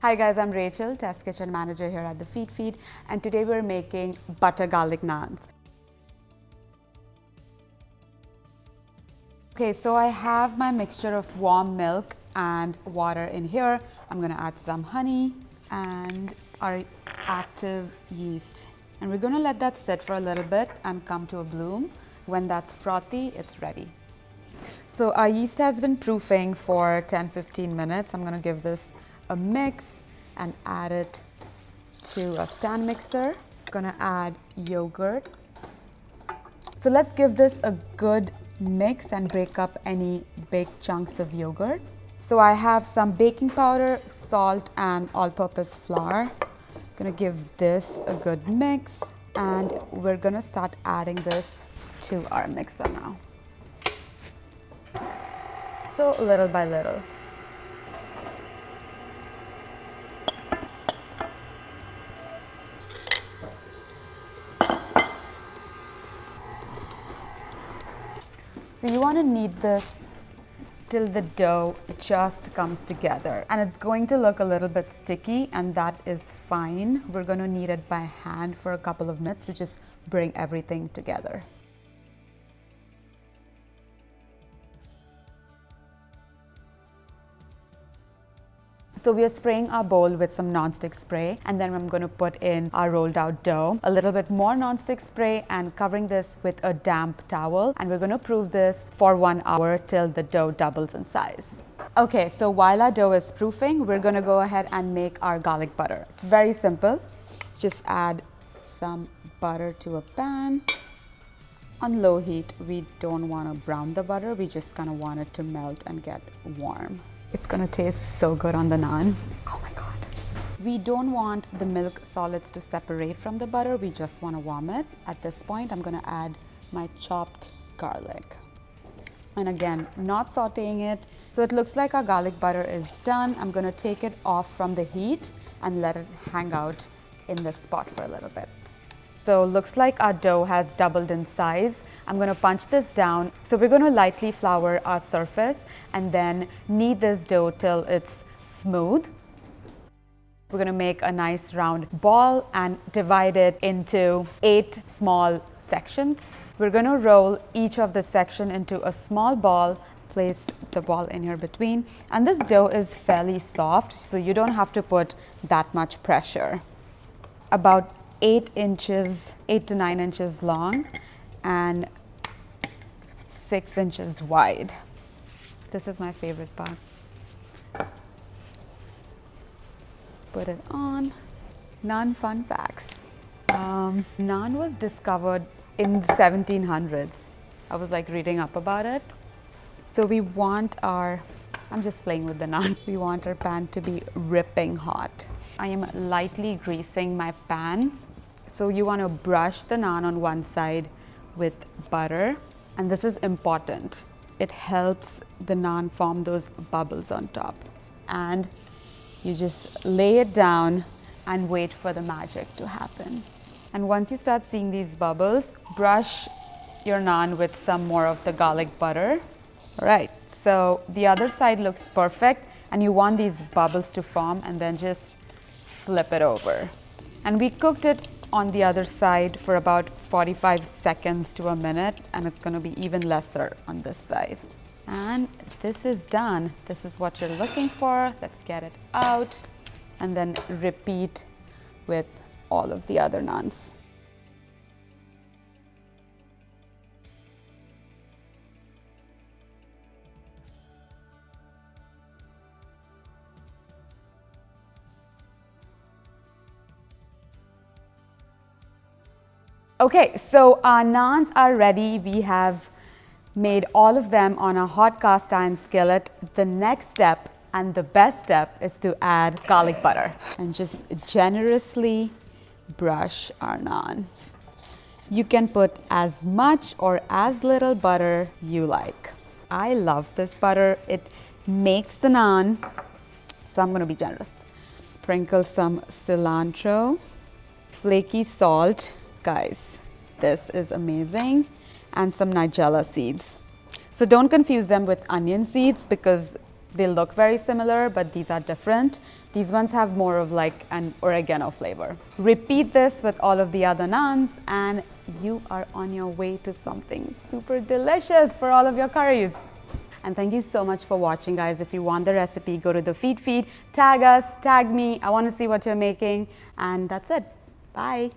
Hi guys, I'm Rachel, Test Kitchen Manager here at the Feedfeed, and today we're making butter garlic naans. Okay, so I have my mixture of warm milk and water in here. I'm gonna add some honey and our active yeast. And we're gonna let that sit for a little bit and come to a bloom. When that's frothy, it's ready. So our yeast has been proofing for 10-15 minutes. I'm gonna give this a mix and add it to a stand mixer. Gonna add yogurt. So let's give this a good mix and break up any big chunks of yogurt. So I have some baking powder, salt, and all-purpose flour. Gonna give this a good mix, and we're gonna start adding this to our mixer now. So little by little. So you want to knead this till the dough just comes together, and it's going to look a little bit sticky, and that is fine. We're going to knead it by hand for a couple of minutes to just bring everything together. So we are spraying our bowl with some non-stick spray, and then I'm going to put in our rolled out dough, a little bit more non-stick spray, and covering this with a damp towel, and we're going to proof this for 1 hour till the dough doubles in size. Okay, so while our dough is proofing, we're going to go ahead and make our garlic butter. It's very simple. Just add some butter to a pan. On low heat, we don't want to brown the butter, we just kind of want it to melt and get warm. It's gonna taste so good on the naan. Oh my God. We don't want the milk solids to separate from the butter. We just wanna warm it. At this point, I'm gonna add my chopped garlic. And again, not sauteing it. So it looks like our garlic butter is done. I'm gonna take it off from the heat and let it hang out in this spot for a little bit. So looks like our dough has doubled in size. I'm gonna punch this down. So we're gonna lightly flour our surface and then knead this dough till it's smooth. We're gonna make a nice round ball and divide it into 8 small sections. We're gonna roll each of the section into a small ball, place the ball in here between. And this dough is fairly soft, so you don't have to put that much pressure. About 8 to 9 inches long and 6 inches wide. This is my favorite part. Put it on. Naan fun facts. Naan was discovered in the 1700s. I was like reading up about it. So we want I'm just playing with the naan. We want our pan to be ripping hot. I am lightly greasing my pan. So you want to brush the naan on one side with butter, and this is important. It helps the naan form those bubbles on top. And you just lay it down and wait for the magic to happen. And once you start seeing these bubbles, brush your naan with some more of the garlic butter. All right, so the other side looks perfect, and you want these bubbles to form, and then just flip it over. And we cooked it on the other side for about 45 seconds to a minute, and it's going to be even lesser on this side. And this is done. This is what you're looking for. Let's get it out and then repeat with all of the other naans. Okay, so our naans are ready. We have made all of them on a hot cast iron skillet. The next step and the best step is to add garlic butter and just generously brush our naan. You can put as much or as little butter you like. I love this butter. It makes the naan, so I'm going to be generous. Sprinkle some cilantro, flaky salt. Guys, this is amazing. And some nigella seeds. So don't confuse them with onion seeds because They look very similar, but these are different. These ones have more of like an oregano flavor. Repeat this with all of the other naans and you are on your way to something super delicious for all of your curries. And thank you so much for watching, guys. If you want the recipe, go to the Feedfeed, tag us, tag me. I want to see what you're making. And that's it. Bye.